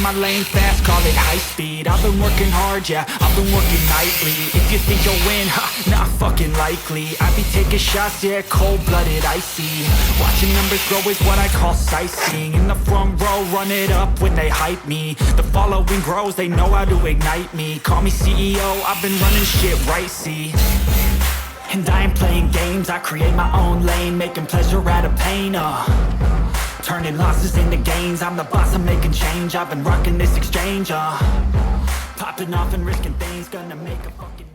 my lane fast, call it high speed. I've been working hard, yeah, I've been working nightly. If you think you'll win, ha, not fucking likely. I be taking shots, yeah, cold-blooded, icy. Watching numbers grow is what I call sightseeing. In the front row, run it up when they hype me. The following grows, they know how to ignite me. Call me CEO, I've been running shit right, see. And I ain't playing games, I create my own lane, making pleasure out of pain, turning losses into gains. I'm the boss, I'm making change. I've been rocking this exchange, popping off and risking things, gonna make a fucking